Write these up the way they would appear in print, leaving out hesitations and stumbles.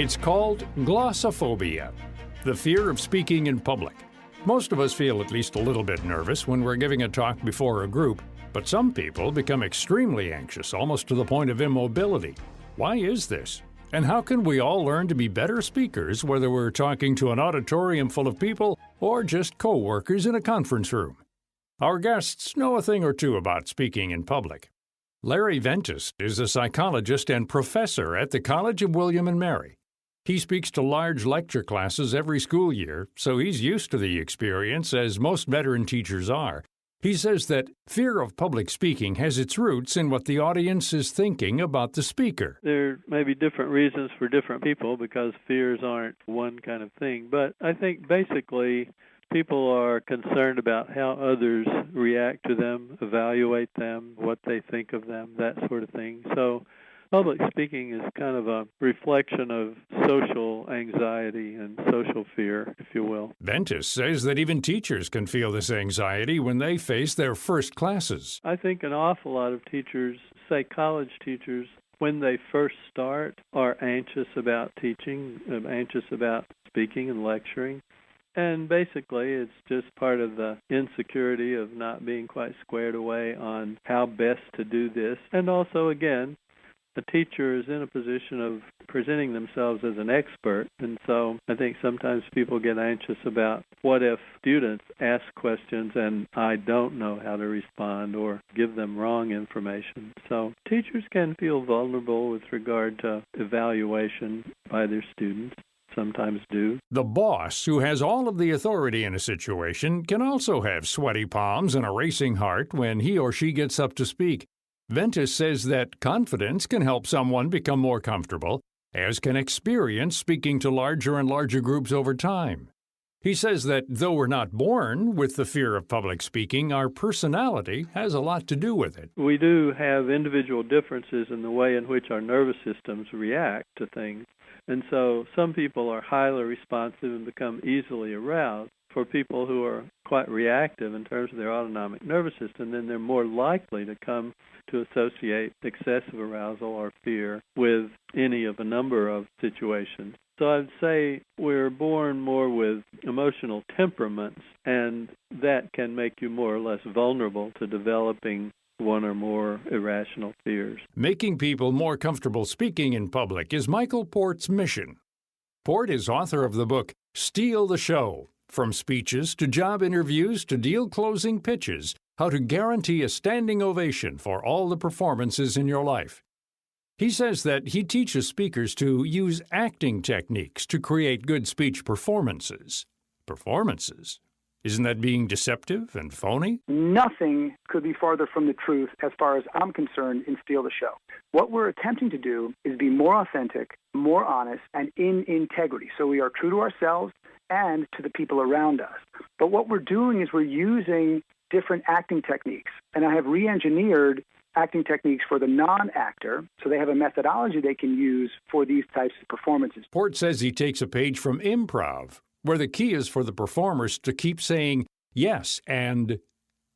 It's called glossophobia, the fear of speaking in public. Most of us feel at least a little bit nervous when we're giving a talk before a group, but some people become extremely anxious, almost to the point of immobility. Why is this? And how can we all learn to be better speakers, whether we're talking to an auditorium full of people or just co-workers in a conference room? Our guests know a thing or two about speaking in public. Larry Ventus is a psychologist and professor at the College of William and Mary. He speaks to large lecture classes every school year, so he's used to the experience, as most veteran teachers are. He says that fear of public speaking has its roots in what the audience is thinking about the speaker. There may be different reasons for different people because fears aren't one kind of thing. But I think basically people are concerned about how others react to them, evaluate them, what they think of them, that sort of thing. So public speaking is kind of a reflection of social anxiety and social fear, if you will. Ventus says that even teachers can feel this anxiety when they face their first classes. I think an awful lot of teachers, say college teachers, when they first start, are anxious about teaching, anxious about speaking and lecturing. And basically, it's just part of the insecurity of not being quite squared away on how best to do this. And also, again, the teacher is in a position of presenting themselves as an expert, and so I think sometimes people get anxious about what if students ask questions and I don't know how to respond or give them wrong information. So teachers can feel vulnerable with regard to evaluation by their students. Sometimes do. The boss, who has all of the authority in a situation, can also have sweaty palms and a racing heart when he or she gets up to speak. Ventus says that confidence can help someone become more comfortable, as can experience speaking to larger and larger groups over time. He says that though we're not born with the fear of public speaking, our personality has a lot to do with it. We do have individual differences in the way in which our nervous systems react to things. And so some people are highly responsive and become easily aroused. For people who are quite reactive in terms of their autonomic nervous system, then they're more likely to come to associate excessive arousal or fear with any of a number of situations. So I'd say we're born more with emotional temperaments, and that can make you more or less vulnerable to developing one or more irrational fears. Making people more comfortable speaking in public is Michael Port's mission. Port is author of the book Steal the Show: From Speeches to Job Interviews to Deal Closing Pitches, How to Guarantee a Standing Ovation for All the Performances in Your Life. He says that he teaches speakers to use acting techniques to create good speech performances. Performances? Isn't that being deceptive and phony? Nothing could be farther from the truth as far as I'm concerned in Steal the Show. What we're attempting to do is be more authentic, more honest, and in integrity. So we are true to ourselves and to the people around us. But what we're doing is we're using different acting techniques. And I have re-engineered acting techniques for the non-actor, so they have a methodology they can use for these types of performances. Port says he takes a page from improv, where the key is for the performers to keep saying yes and.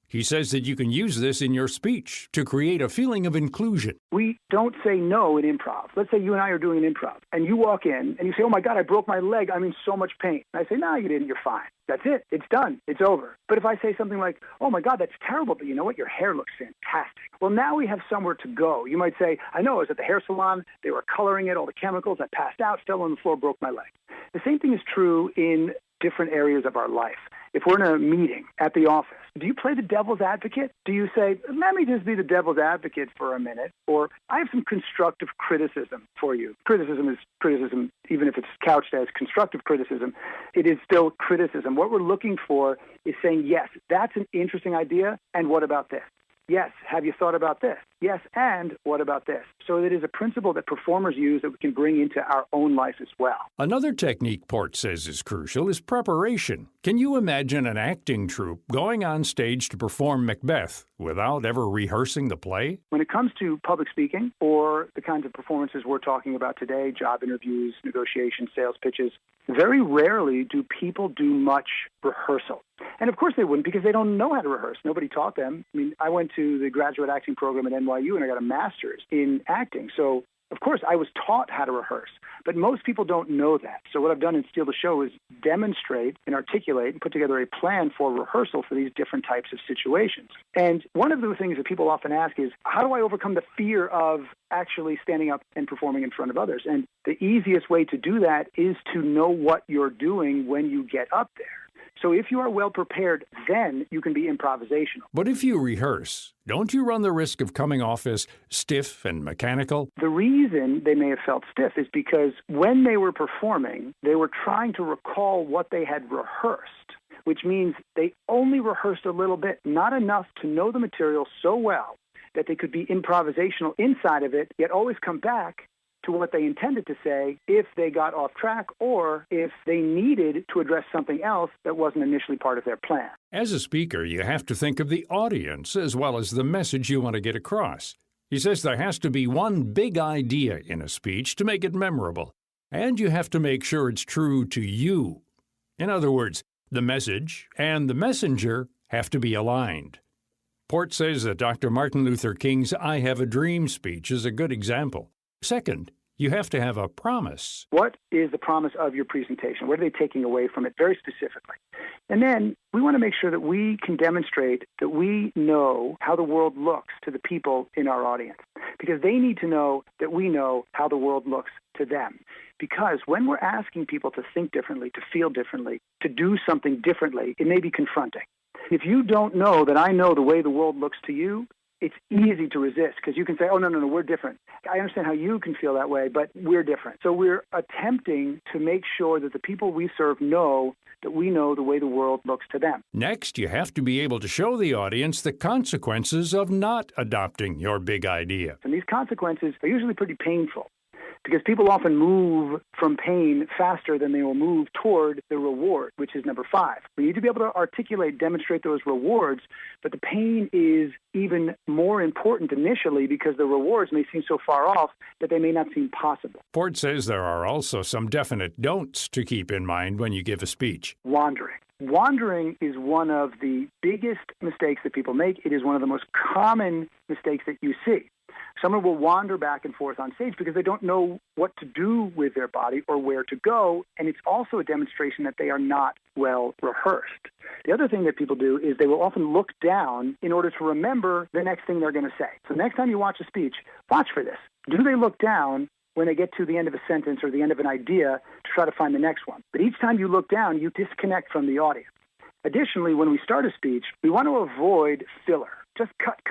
He says that you can use this in your speech to create a feeling of inclusion. We don't say no in improv. Let's say you and I are doing an improv, and you walk in, and you say, oh, my God, I broke my leg. I'm in so much pain. And I say, no, you didn't. You're fine. That's it. It's done. It's over. But if I say something like, oh, my God, that's terrible, but you know what? Your hair looks fantastic. Well, now we have somewhere to go. You might say, I know, I was at the hair salon. They were coloring it, all the chemicals. I passed out, fell on the floor, broke my leg. The same thing is true in different areas of our life. If we're in a meeting at the office, do you play the devil's advocate? Do you say, let me just be the devil's advocate for a minute? Or I have some constructive criticism for you. Criticism is criticism, even if it's couched as constructive criticism. It is still criticism. What we're looking for is saying, yes, that's an interesting idea, and what about this? Yes, have you thought about this? Yes, and what about this? So it is a principle that performers use that we can bring into our own life as well. Another technique Port says is crucial is preparation. Can you imagine an acting troupe going on stage to perform Macbeth without ever rehearsing the play? When it comes to public speaking or the kinds of performances we're talking about today, job interviews, negotiations, sales pitches, very rarely do people do much rehearsal. And of course they wouldn't, because they don't know how to rehearse. Nobody taught them. I mean, I went to the graduate acting program at NYU and I got a master's in acting. So Of course, I was taught how to rehearse, but most people don't know that. So what I've done in Steal the Show is demonstrate and articulate and put together a plan for rehearsal for these different types of situations. And one of the things that people often ask is, how do I overcome the fear of actually standing up and performing in front of others? And the easiest way to do that is to know what you're doing when you get up there. So if you are well prepared, then you can be improvisational. But if you rehearse, don't you run the risk of coming off as stiff and mechanical? The reason they may have felt stiff is because when they were performing, they were trying to recall what they had rehearsed, which means they only rehearsed a little bit, not enough to know the material so well that they could be improvisational inside of it, yet always come back to what they intended to say if they got off track or if they needed to address something else that wasn't initially part of their plan. As a speaker, you have to think of the audience as well as the message you want to get across. He says there has to be one big idea in a speech to make it memorable, and you have to make sure it's true to you. In other words, the message and the messenger have to be aligned. Port says that Dr. Martin Luther King's I Have a Dream speech is a good example. Second, you have to have a promise. What is the promise of your presentation? What are they taking away from it very specifically? And then we want to make sure that we can demonstrate that we know how the world looks to the people in our audience, because they need to know that we know how the world looks to them. Because when we're asking people to think differently, to feel differently, to do something differently, it may be confronting. If you don't know that I know the way the world looks to you, it's easy to resist because you can say, oh, no, we're different. I understand how you can feel that way, but we're different. So we're attempting to make sure that the people we serve know that we know the way the world looks to them. Next, you have to be able to show the audience the consequences of not adopting your big idea. And these consequences are usually pretty painful, because people often move from pain faster than they will move toward the reward, which is number 5. We need to be able to articulate, demonstrate those rewards, but the pain is even more important initially because the rewards may seem so far off that they may not seem possible. Port says there are also some definite don'ts to keep in mind when you give a speech. Wandering. Wandering is one of the biggest mistakes that people make. It is one of the most common mistakes that you see. Someone will wander back and forth on stage because they don't know what to do with their body or where to go, and it's also a demonstration that they are not well rehearsed. The other thing that people do is they will often look down in order to remember the next thing they're going to say. So next time you watch a speech, watch for this. Do they look down when they get to the end of a sentence or the end of an idea to try to find the next one? But each time you look down, you disconnect from the audience. Additionally, when we start a speech, we want to avoid filler. Just cut.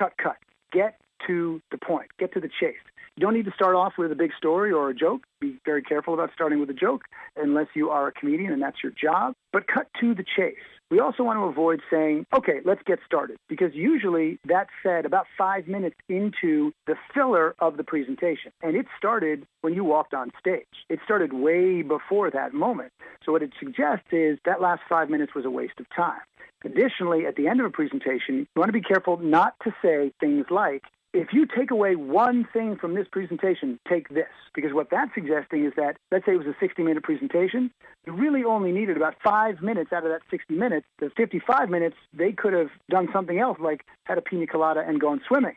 Get to the point. Get to the chase. You don't need to start off with a big story or a joke. Be very careful about starting with a joke unless you are a comedian and that's your job. But cut to the chase. We also want to avoid saying, okay, let's get started, because usually that's said about 5 minutes into the filler of the presentation. And it started when you walked on stage. It started way before that moment. So what it suggests is that last 5 minutes was a waste of time. Additionally, at the end of a presentation, you want to be careful not to say things like, if you take away one thing from this presentation, take this. Because what that's suggesting is that, let's say it was a 60-minute presentation, you really only needed about 5 minutes out of that 60 minutes. The 55 minutes, they could have done something else, like had a pina colada and gone swimming.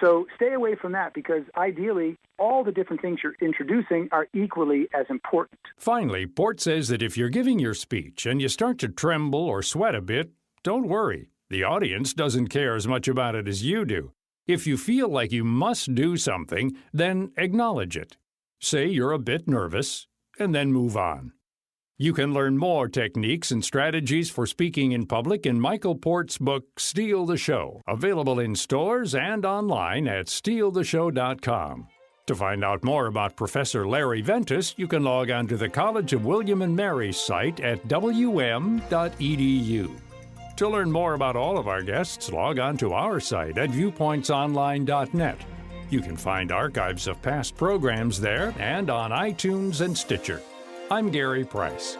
So stay away from that, because ideally, all the different things you're introducing are equally as important. Finally, Port says that if you're giving your speech and you start to tremble or sweat a bit, don't worry. The audience doesn't care as much about it as you do. If you feel like you must do something, then acknowledge it. Say you're a bit nervous, and then move on. You can learn more techniques and strategies for speaking in public in Michael Port's book, Steal the Show, available in stores and online at stealtheshow.com. To find out more about Professor Larry Ventus, you can log on to the College of William and Mary's site at wm.edu. To learn more about all of our guests, log on to our site at viewpointsonline.net. You can find archives of past programs there and on iTunes and Stitcher. I'm Gary Price.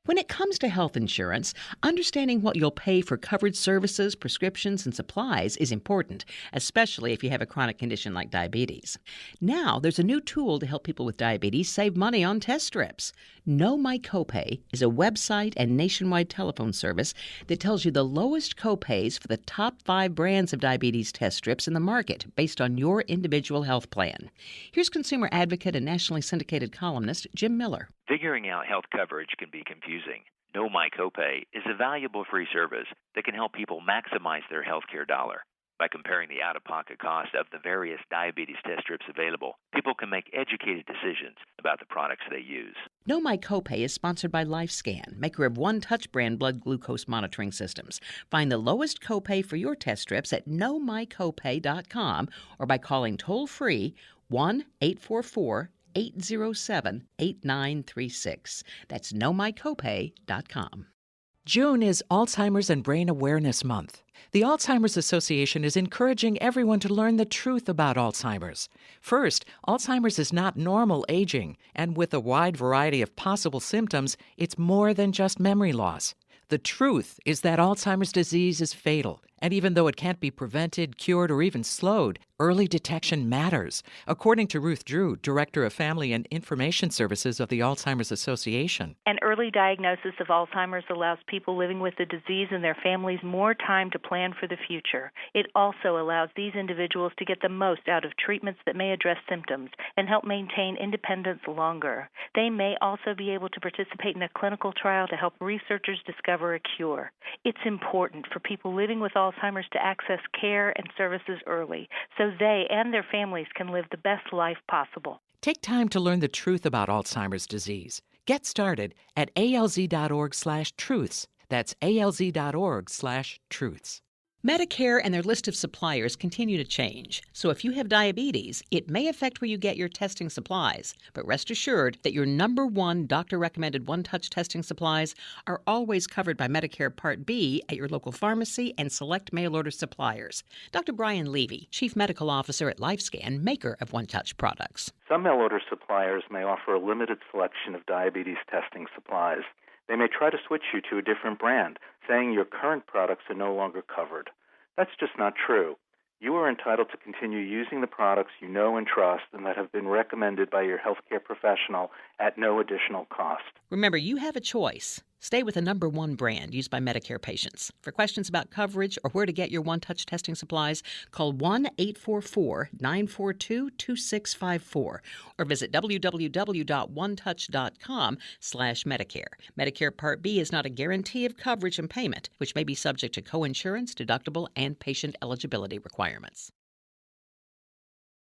When it comes to health insurance, understanding what you'll pay for covered services, prescriptions, and supplies is important, especially if you have a chronic condition like diabetes. Now, there's a new tool to help people with diabetes save money on test strips. Know My Copay is a website and nationwide telephone service that tells you the lowest copays for the top 5 brands of diabetes test strips in the market based on your individual health plan. Here's consumer advocate and nationally syndicated columnist Jim Miller. Figuring out health coverage can be confusing. Know My Copay is a valuable free service that can help people maximize their healthcare dollar. By comparing the out-of-pocket cost of the various diabetes test strips available, people can make educated decisions about the products they use. Know My Copay is sponsored by LifeScan, maker of One Touch brand blood glucose monitoring systems. Find the lowest copay for your test strips at knowmycopay.com or by calling toll-free 1-844-807-8936. That's knowmycopay.com. June is Alzheimer's and Brain Awareness Month. The Alzheimer's Association is encouraging everyone to learn the truth about Alzheimer's. First, Alzheimer's is not normal aging, and with a wide variety of possible symptoms, it's more than just memory loss. The truth is that Alzheimer's disease is fatal, and even though it can't be prevented, cured, or even slowed, early detection matters, according to Ruth Drew, Director of Family and Information Services of the Alzheimer's Association. An early diagnosis of Alzheimer's allows people living with the disease and their families more time to plan for the future. It also allows these individuals to get the most out of treatments that may address symptoms and help maintain independence longer. They may also be able to participate in a clinical trial to help researchers discover a cure. It's important for people living with Alzheimer's to access care and services early so they and their families can live the best life possible. Take time to learn the truth about Alzheimer's disease. Get started at alz.org/truths. That's alz.org/truths. Medicare and their list of suppliers continue to change, so if you have diabetes, it may affect where you get your testing supplies. But rest assured that your number one doctor-recommended one-touch testing supplies are always covered by Medicare Part B at your local pharmacy and select mail-order suppliers. Dr. Brian Levy, Chief Medical Officer at LifeScan, maker of one-touch products. Some mail-order suppliers may offer a limited selection of diabetes testing supplies. They may try to switch you to a different brand, saying your current products are no longer covered. That's just not true. You are entitled to continue using the products you know and trust and that have been recommended by your healthcare professional at no additional cost. Remember, you have a choice. Stay with the number one brand used by Medicare patients. For questions about coverage or where to get your one-touch testing supplies, call 1-844-942-2654 or visit www.onetouch.com/Medicare. Medicare Part B is not a guarantee of coverage and payment, which may be subject to coinsurance, deductible, and patient eligibility requirements.